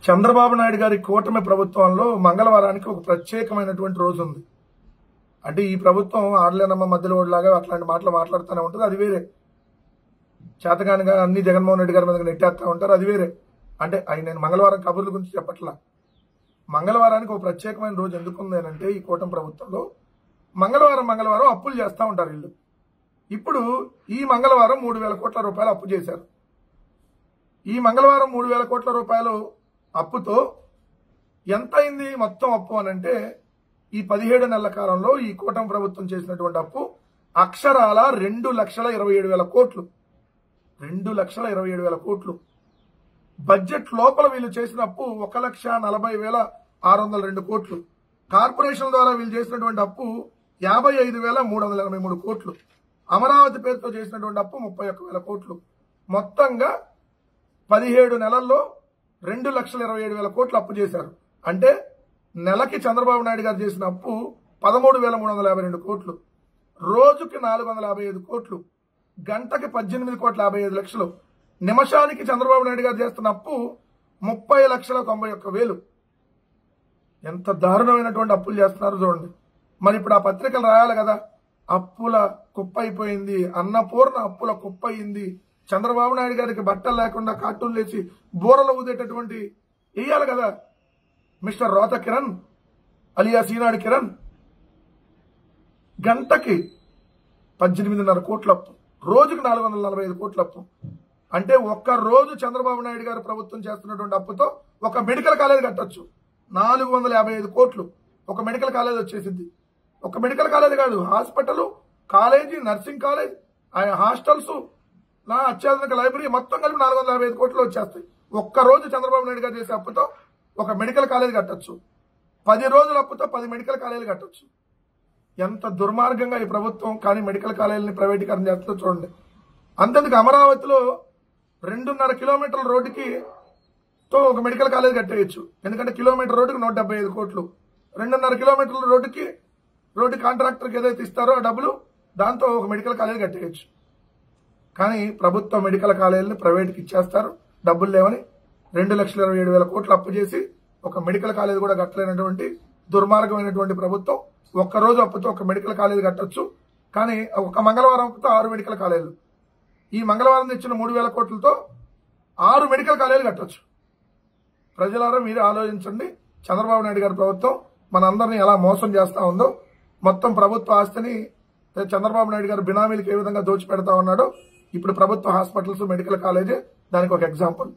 చంద్రబాబు నాయుడు గారి కూటమి ప్రభుత్వంలో మంగళవారానికి ఒక ప్రత్యేకమైనటువంటి రోజు ఉంది. అంటే ఈ ప్రభుత్వం ఆడలేనమ్మ మధ్యలో ఓడిలాగా అట్లాంటి మాటలు మాట్లాడుతూనే ఉంటుంది. అది వేరే. చేతగానిగా అన్ని జగన్మోహన్ రెడ్డి గారి మీద నెట్టేస్తా ఉంటారు. అది వేరే. అంటే నేను మంగళవారం కబుర్ల గురించి చెప్పట్లా. మంగళవారానికి ఒక ప్రత్యేకమైన రోజు ఎందుకుంది అంటే ఈ కూటమి ప్రభుత్వంలో మంగళవారం అప్పులు చేస్తూ ఉంటారు వీళ్ళు. ఇప్పుడు ఈ మంగళవారం 3,000 కోట్ల రూపాయలు అప్పు చేశారు. ఈ మంగళవారం 3,000 కోట్ల రూపాయలు అప్పుతో ఎంత అయింది మొత్తం అప్పు అనంటే ఈ 17 నెలల కాలంలో ఈ కూటమి ప్రభుత్వం చేసినటువంటి అప్పు అక్షరాల 2,27,000 కోట్లు. 2,27,000 కోట్లు. బడ్జెట్ లోపల వీళ్ళు చేసిన అప్పు 1,40,602 కోట్లు. కార్పొరేషన్ ద్వారా వీళ్ళు చేసినటువంటి అప్పు 55,383 కోట్లు. అమరావతి పేరుతో చేసినటువంటి అప్పు 31,000 కోట్లు. మొత్తంగా 17 నెలల్లో 2,27,000 కోట్లు అప్పు చేశారు. అంటే నెలకి చంద్రబాబు నాయుడు గారు చేసిన అప్పు 13,352 కోట్లు. రోజుకి 455 కోట్లు. గంటకి 18,55,00,000. నిమిషానికి చంద్రబాబు నాయుడు గారు చేస్తున్న అప్పు 30,91,000. ఎంత దారుణమైనటువంటి అప్పులు చేస్తున్నారు చూడండి. మరి ఇప్పుడు ఆ పత్రికలు రాయాలి కదా, అప్పుల కుప్ప అయిపోయింది, అన్నపూర్ణ అప్పుల కుప్ప అయింది, చంద్రబాబు నాయుడు గారికి బట్టలు లేకుండా కార్టూన్లు వేసి బోరలు ఊదేటటువంటి వేయాలి కదా. మిస్టర్ రోత కిరణ్ అలియా ఈనాడు కిరణ్ గంటకి 18,500 కోట్ల అప్పు, రోజుకి 445 కోట్ల అప్పు. అంటే ఒక్క రోజు చంద్రబాబు నాయుడు గారు ప్రభుత్వం చేస్తున్నటువంటి అప్పుతో ఒక మెడికల్ కాలేజ్ కట్టొచ్చు. 455 కోట్లు ఒక మెడికల్ కాలేజ్ వచ్చేసింది. ఒక మెడికల్ కాలేజ్ కాదు, hospital, college, nursing college, hostels, అత్యాధునిక లైబ్రరీ మొత్తం కలిపి 455 కోట్లు వచ్చేస్తాయి. ఒక్క రోజు చంద్రబాబు నాయుడు గారు చేసే అప్పుతో ఒక మెడికల్ కాలేజ్ కట్టొచ్చు. 10 రోజుల అప్పుతో 10 మెడికల్ కాలేజీలు కట్టొచ్చు. ఎంత దుర్మార్గంగా ఈ ప్రభుత్వం కానీ మెడికల్ కాలేజీని ప్రైవేటీకరణ చేస్తుందో చూడండి. అంతేందుకు అమరావతిలో 2.5 కిలోమీటర్ల రోడ్డుకి తో ఒక మెడికల్ కాలేజ్ కట్టేయచ్చు. ఎందుకంటే కిలోమీటర్ రోడ్డుకి 175 కోట్లు. 2.5 కిలోమీటర్ల రోడ్డు కాంట్రాక్టర్కి ఏదైతే ఇస్తారో ఆ డబ్బులు దాంతో ఒక మెడికల్ కాలేజ్ కట్టేయచ్చు. కానీ ప్రభుత్వ మెడికల్ కాలేజీని ప్రైవేట్కి ఇచ్చేస్తారు డబ్బులు లేవని. 2,27,000 కోట్లు అప్పు చేసి ఒక మెడికల్ కాలేజ్ కూడా కట్టలేనటువంటి దుర్మార్గమైనటువంటి ప్రభుత్వం ఒక్కరోజు అప్పుతో ఒక మెడికల్ కాలేజ్ కట్టొచ్చు. కానీ ఒక మంగళవారం అప్పుతో 6 మెడికల్ కాలేజీలు. ఈ మంగళవారం తెచ్చిన 3,000 కోట్లతో 6 మెడికల్ కాలేజీలు కట్టొచ్చు. ప్రజలారా మీరే ఆలోచించండి. చంద్రబాబు నాయుడు గారి ప్రభుత్వం మనందరినీ ఎలా మోసం చేస్తా ఉందో. మొత్తం ప్రభుత్వ ఆస్తిని చంద్రబాబు నాయుడు గారు బినామీలకు ఏ విధంగా దోచిపెడతా ఉన్నాడో ఇప్పుడు ప్రభుత్వ హాస్పిటల్స్, మెడికల్ కాలేజీ దానికి ఒక ఎగ్జాంపుల్.